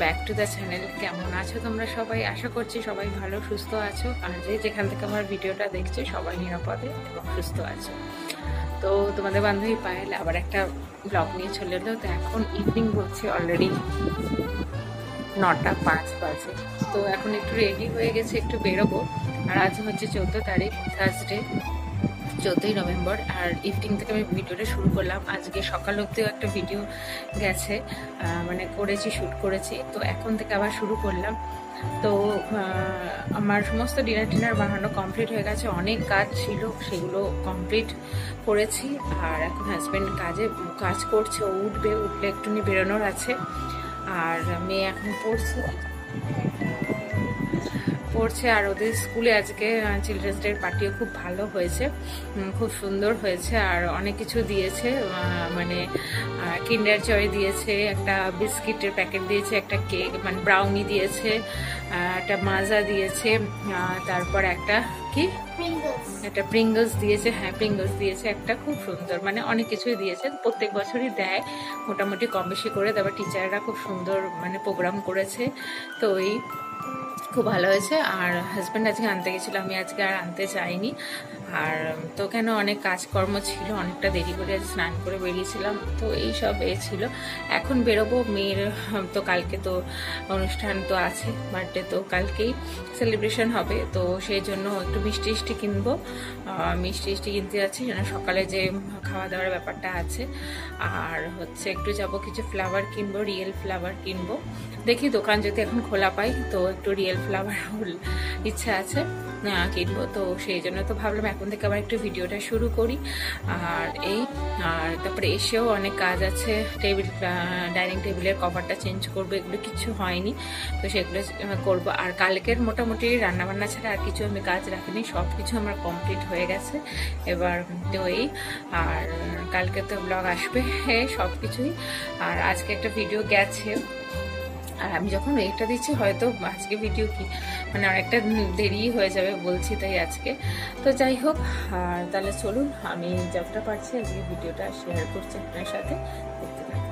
Back to the channel. কেমন আছো তোমরা সবাই? আশা করছি সবাই ভালো সুস্থ আছো, আর যেখান থেকে আমার ভিডিওটা দেখছে সবাই নিরাপদে এবং সুস্থ আছো। তো তোমাদের বান্ধবী পায়েল আবার একটা ব্লগ নিয়ে চলে এলো। তো এখন ইভিনিং হচ্ছে, অলরেডি 9:05 বাজে। তো এখন একটু রেডি হয়ে গেছে, একটু বেরোবো। আর আজ হচ্ছে 14 তারিখ, থার্সডে, 14ই নভেম্বর। আর ইভিনিং থেকে আমি ভিডিওটা শুরু করলাম। আজকে সকাল অবধিও একটা ভিডিও গেছে, মানে করেছি, শ্যুট করেছি। তো এখন থেকে আবার শুরু করলাম। তো আমার সমস্ত ডিনার বানানো কমপ্লিট হয়ে গেছে। অনেক কাজ ছিল, সেগুলো কমপ্লিট করেছি। আর এখন হাজব্যান্ড কাজ করছে, ও উঠলে একটুখানি বেরোনোর আছে। আর মেয়ে এখন পড়ছে। আর ওদের স্কুলে আজকে চিলড্রেন্স ডে পার্টিও খুব ভালো হয়েছে, খুব সুন্দর হয়েছে। আর অনেক কিছু দিয়েছে, মানে কিন্ডার জয় দিয়েছে, একটা বিস্কিটের প্যাকেট দিয়েছে, একটা কেক মানে ব্রাউনি দিয়েছে, একটা মাজা দিয়েছে, তারপর একটা প্রিঙ্গলস দিয়েছে। হ্যাঁ, প্রিঙ্গলস দিয়েছে একটা, খুব সুন্দর, মানে অনেক কিছুই দিয়েছে। প্রত্যেক বছরই দেয় মোটামুটি কম বেশি করে। তারপর টিচাররা খুব সুন্দর মানে প্রোগ্রাম করেছে। তো খুব ভালো হয়েছে। আর হাজব্যান্ড আজকে আনতে গেছিলো, আমি আজকে আর আনতে চাইনি। আর তো কেন অনেক কাজকর্ম ছিল, অনেকটা দেরি করে আজ স্নান করে বেরিয়েছিলাম। তো এইসব ছিল। এখন বেরোবো। মেয়ের তো কালকে তো অনুষ্ঠান তো আছে, বার্থডে তো কালকেই সেলিব্রেশন হবে। তো সেই জন্য একটু মিষ্টি কিনবো, মিষ্টি কিনতে যাচ্ছি, যেন সকালে যে খাওয়া দাওয়ার ব্যাপারটা আছে। আর হচ্ছে একটু যাবো, কিছু ফ্লাওয়ার কিনবো, রিয়েল ফ্লাওয়ার কিনবো। দেখি দোকান যদি এখন খোলা পাই তো একটু রিয়েল ফ্লাওয়ার ইচ্ছা আছে কিনবো। তো সেই জন্য তো ভাবলাম এখন থেকে আবার একটু ভিডিওটা শুরু করি। আর তারপরে এসেও অনেক কাজ আছে। ডাইনিং টেবিলের কভারটা চেঞ্জ করবো, এগুলো কিছু হয়নি, তো সেগুলো করবো। আর কালকের মোটামুটি রান্নাবান্না ছাড়া আর কিছু আমি কাজ রাখিনি, সব কিছু আমার কমপ্লিট হয়ে গেছে এবার। তো আর কালকে তো ব্লগ আসবে সব কিছুই। আর আজকে একটা ভিডিও গেছে, আর আমি যখন এটা দিচ্ছি হয়তো আজকে ভিডিও মানে অনেকটা দেরি হয়ে যাবে বলছি, তাই আজকে। তো যাই হোক, আর তাহলে চলুন, আমি যতটা পারছি আজকে ভিডিওটা শেয়ার করছি আপনার সাথে, দেখতে থাকুন।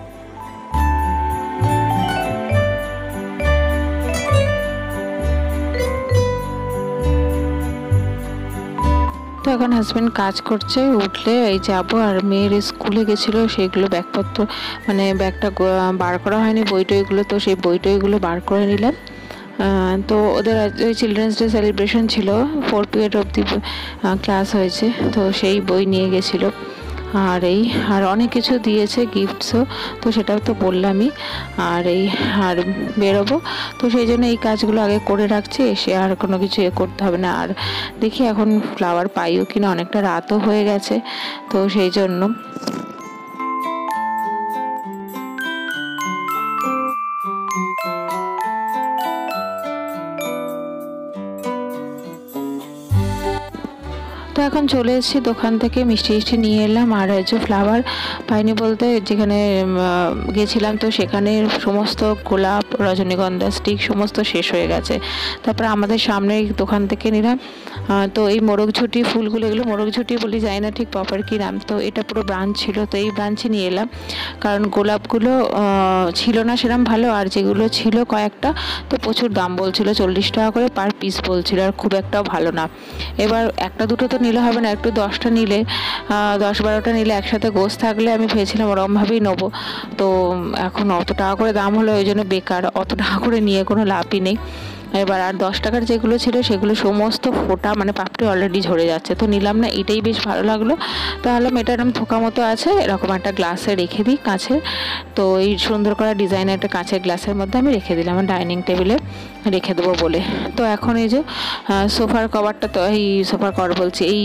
তো এখন হাজব্যান্ড কাজ করছে, উঠলে এই যাবো। আর মেয়ের স্কুলে গেছিলো, সেইগুলো ব্যাগপত্র মানে ব্যাগটা বার করা হয়নি, বইটইগুলো, তো সেই বইটইগুলো বার করে নিলাম। তো ওদের ওই চিলড্রেন্স ডে সেলিব্রেশন ছিল, 4 পিরিয়ড অবধি ক্লাস হয়েছে, তো সেই বই নিয়ে গেছিলো। আর অনেক কিছু দিয়েছে, গিফটসও, তো সেটাও তো বললামই। আর বেরোবো, তো সেই জন্য এই কাজগুলো আগে করে রাখছি, এসে আর কোনো কিছু করতে হবে না। আর দেখি এখন ফ্লাওয়ার পাইও কিনা, অনেকটা রাতও হয়ে গেছে, তো সেই জন্য। তো এখন চলে এসেছি দোকান থেকে, মিষ্টি নিয়ে এলাম। আর যে ফ্লাওয়ার পাইনি বলতে, যেখানে গেছিলাম তো সেখানে সমস্ত গোলাপ, রজনীগন্ধা স্টিক সমস্ত শেষ হয়ে গেছে। তারপর আমাদের সামনে দোকান থেকে নিলাম। তো এই মোরগঝুটি ফুলগুলো, এগুলো মোরগঝুটি বলি, যায় না ঠিক প্রপার কী নাম। তো এটা পুরো ব্রাঞ্চ ছিল, তো এই ব্রাঞ্চে নিয়ে এলাম, কারণ গোলাপগুলো ছিল না সেরকম ভালো, আর যেগুলো ছিল কয়েকটা তো প্রচুর দাম বলছিল, 40 টাকা করে পার পিস বলছিল, আর খুব একটাও ভালো না। এবার একটা দুটো তো নিলে হবে না, একটু 10টা নিলে, 10-12টা নিলে একসাথে গোছ থাকলে আমি ভেবেছিলাম ওরকমভাবেই নেবো। তো এখন অত টাকা করে দাম হলো, ওই জন্য বেকার, অত টাকা করে নিয়ে কোনো লাভই নেই। এবার আর 10 টাকার যেগুলো ছিল সেগুলো সমস্ত ফোটা, মানে পাপড়ি অলরেডি ঝরে যাচ্ছে, তো নিলাম না। এটাই বেশ ভালো লাগলো, তাহলে এটা এরকম থোকা মতো আছে, এরকম একটা গ্লাসে রেখে দিই, কাঁচের। তো এই সুন্দর করা ডিজাইনের একটা কাঁচের গ্লাসের মধ্যে আমি রেখে দিলাম, আমার ডাইনিং টেবিলে রেখে দেবো বলে। তো এখন এই যে সোফার কভারটা, তো এই সোফার কভার বলছি, এই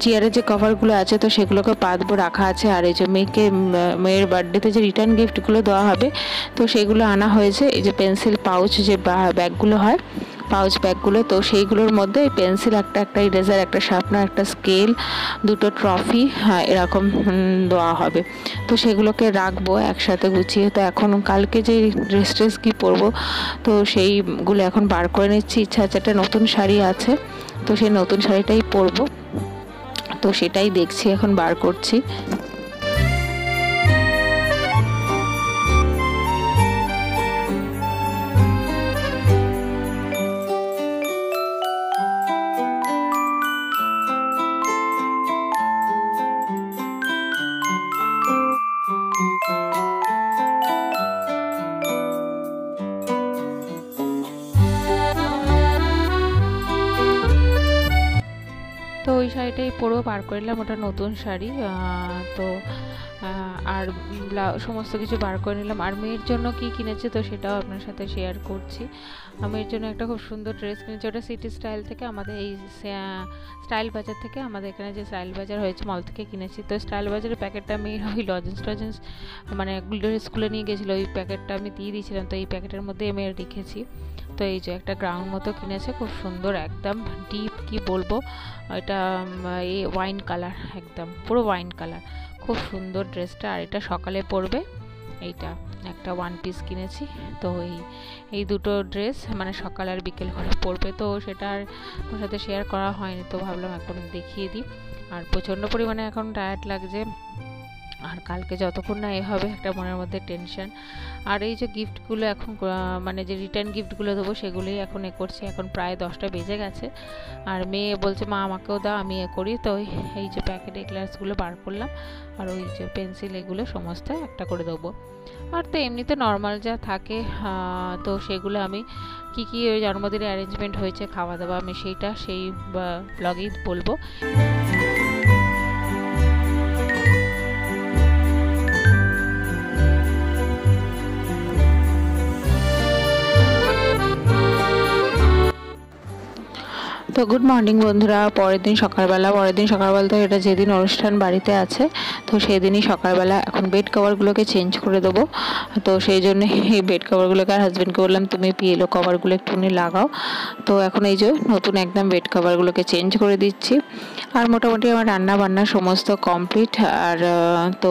চেয়ারের যে কভারগুলো আছে তো সেগুলোকে পাতবো, রাখা আছে। আর এই যে মেয়ের বার্থডেতে যে রিটার্ন গিফটগুলো দেওয়া হবে তো সেগুলো আনা হয়েছে। এই যে পেন্সিল পাউচ, যে ব্যাগগুলো হয়, পাউচ ব্যাগগুলো, তো সেইগুলোর মধ্যে পেন্সিল, একটা ইরেজার, একটা শার্পনার, একটা স্কেল, দুটো ট্রফি, এরকম দেওয়া হবে। তো সেগুলোকে রাখবো একসাথে গুছিয়ে। তো এখন কালকে যে ড্রেস কি পরবো, তো সেইগুলো এখন বার করে নিচ্ছি। ইচ্ছা আছে, একটা নতুন শাড়ি আছে, তো সেই নতুন শাড়িটাই পরবো, তো সেটাই দেখছি, এখন বার করছি। এটাই পরেও পার করে নিলাম, ওটা নতুন শাড়ি। তো আর সমস্ত কিছু বার করে নিলাম। আর মেয়ের জন্য কি কিনেছি তো সেটাও আপনার সাথে শেয়ার করছি। মেয়ের জন্য একটা খুব সুন্দর ড্রেস কিনেছি, ওটা সিটি স্টাইল থেকে, আমাদের এই স্টাইল বাজার থেকে, আমাদের এখানে যে স্টাইল বাজার হয়েছে মল থেকে কিনেছি। তো স্টাইল বাজারের প্যাকেটটা মেয়ের ওই লজেন্স মানে স্কুলে নিয়ে গেছিলো, ওই প্যাকেটটা আমি দিয়ে দিয়েছিলাম, তো এই প্যাকেটের মধ্যে মেয়ের রেখেছি। তো এই যে একটা গ্রাউন্ড মতো কিনেছে, খুব সুন্দর, একদম ডিপ, কি বলবো, এটা এই ওয়াইন কালার, একদম পুরো ওয়াইন কালার, খুব সুন্দর ড্রেসটা। আর এটা সকালে পরবে, এইটা একটা ওয়ান পিস কিনেছি। তো এই দুটো ড্রেস মানে সকাল আর বিকেল করে পরবে, তো সেটা আর ওর সাথে শেয়ার করা হয়নি, তো ভাবলাম এখন দেখিয়ে দিই। আর প্রচণ্ড পরিমাণে এখন টায়ার্ড লাগছে, আর কালকে যতক্ষণ না হবে একটা মনের মধ্যে টেনশন। আর এই যে গিফটগুলো এখন মানে যে রিটার্ন গিফটগুলো দেবো সেগুলোই এখন করছি, এখন প্রায় 10টা বেজে গেছে। আর মেয়ে বলছে মা আমাকেও দাও, আমি করি। তো এই যে প্যাকেট এক্লাসগুলো বার করলাম, আর ওই যে পেন্সিল, এগুলো সমস্ত একটা করে দেবো। আর তো এমনিতে নর্মাল যা থাকে, তো সেগুলো আমি কি ওই জন্মদিনে অ্যারেঞ্জমেন্ট হয়েছে খাওয়া দাওয়া, আমি সেই ব্লগেই বলবো। তো গুড মর্নিং বন্ধুরা, পরের দিন সকালবেলা তো এটা যেদিন অনুষ্ঠান বাড়িতে আছে, তো সেই দিনই সকালবেলা এখন বেড কভারগুলোকে চেঞ্জ করে দেবো। তো সেই জন্য এই বেড কভারগুলোকে আর হাজব্যান্ডকে বললাম তুমি পিলো কভারগুলো একটুখানি লাগাও। তো এখন এই যে নতুন একদম বেড কভারগুলোকে চেঞ্জ করে দিচ্ছি। আর মোটামুটি আমার রান্না বান্না সমস্ত কমপ্লিট। আর তো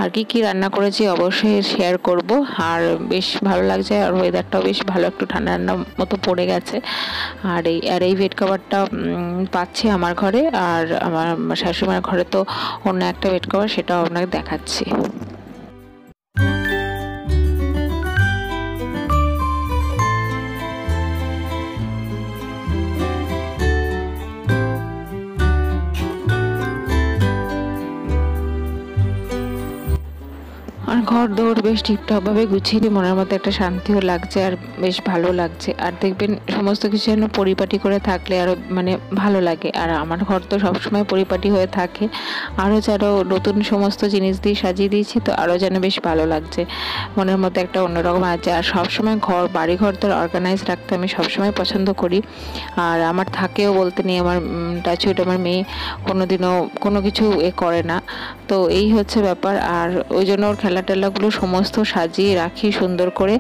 আর কি রান্না করেছি অবশ্যই শেয়ার করব। আর বেশ ভালো লাগছে, আর ওয়েদারটাও বেশ ভালো, একটু ঠান্ডা ঠান্ডা মতো পড়ে গেছে। আর এই বেড কভারটা পাচ্ছি আমার ঘরে, আর আমার শাশুড়িমার ঘরে তো অন্য একটা বেড কভার, সেটাও আপনাকে দেখাচ্ছি। আর ঘর দৌড় বেশ ঠিকঠাকভাবে গুছিয়ে দিয়ে মনের মধ্যে একটা শান্তিও লাগছে, আর বেশ ভালো লাগছে। আর দেখবেন সমস্ত কিছু যেন পরিপাটি করে থাকলে আরও মানে ভালো লাগে। আর আমার ঘর তো সবসময় পরিপাটি হয়ে থাকে, আরও যেন নতুন সমস্ত জিনিস দিয়ে সাজিয়ে দিয়েছি, তো আরও যেন বেশ ভালো লাগছে, মনের মধ্যে একটা অন্যরকম আছে। আর সবসময় বাড়িঘর তো অর্গানাইজ রাখতে আমি সবসময় পছন্দ করি। আর আমার থাকেও বলতে নেই, আমার টাচুট আমার মেয়ে কোনোদিনও কোনো কিছু করে না, তো এই হচ্ছে ব্যাপার। আর ওই জন্য ওর খেলাগুলো সমস্ত সাজিয়ে রাখি সুন্দর করে,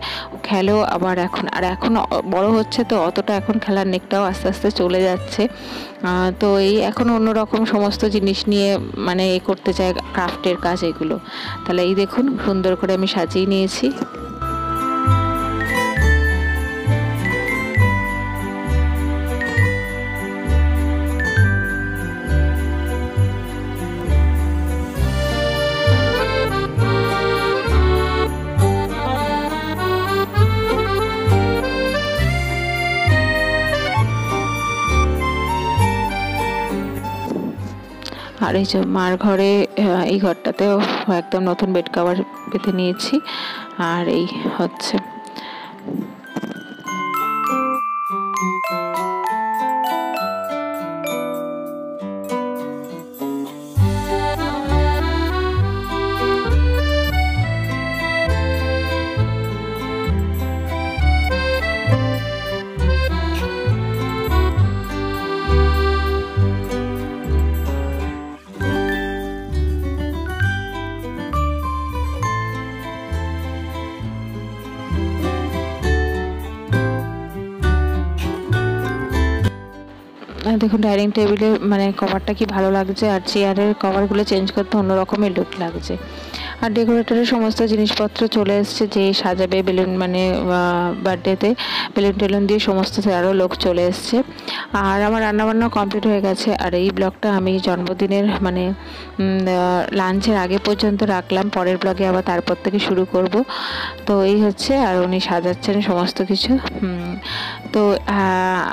খেলেও আবার এখন বড় হচ্ছে, তো অতটা এখন খেলার নেকটাও আস্তে আস্তে চলে যাচ্ছে। তো এখন অন্যরকম সমস্ত জিনিস নিয়ে মানে করতে চায়, ক্রাফটের কাজ এগুলো। তাহলে দেখুন সুন্দর করে আমি সাজিয়ে নিয়েছি। আর এই যে মার ঘরে, এই ঘরটাতেও একদম নতুন বেড কভার পেতে নিয়েছি। আর এই হচ্ছে দেখুন ডাইনিং টেবিলে মানে কভারটা কি ভালো লাগছে, আর চেয়ারের কভারগুলো চেঞ্জ করতে অন্য রকমের লুক লাগছে। আর ডেকোরেটরের সমস্ত জিনিসপত্র চলে এসছে, যে সাজাবে বেলুন মানে বার্থডেতে বেলুন টেলুন দিয়ে সমস্ত আরও লোক চলে এসছে। আর আমার রান্নাবান্না কমপ্লিট হয়ে গেছে। আর এই ব্লগটা আমি জন্মদিনের মানে লাঞ্চের আগে পর্যন্ত রাখলাম, পরের ব্লগে আবার তারপর থেকে শুরু করব। তো এই হচ্ছে, আর উনি সাজাচ্ছেন সমস্ত কিছু। তো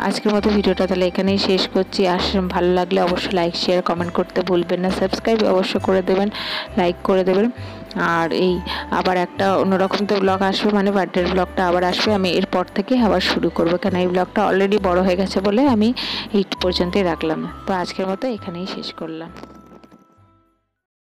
আজকের মতো ভিডিওটা তাহলে এখানেই শেষ করছি। আর ভালো লাগলে অবশ্যই লাইক শেয়ার কমেন্ট করতে ভুলবেন না, সাবস্ক্রাইব অবশ্যই করে দেবেন, লাইক করে দেবেন। আর এই আবার একটা অন্যরকম তো ব্লগ আসবে, মানে বার্থডের ব্লগটা আবার আসবে, আমি এরপর থেকে আবার শুরু করবো, কেন এই ব্লগটা অলরেডি বড় হয়ে গেছে বলে আমি এই পর্যন্তই রাখলাম। তো আজকের মতো এখানেই শেষ করলাম।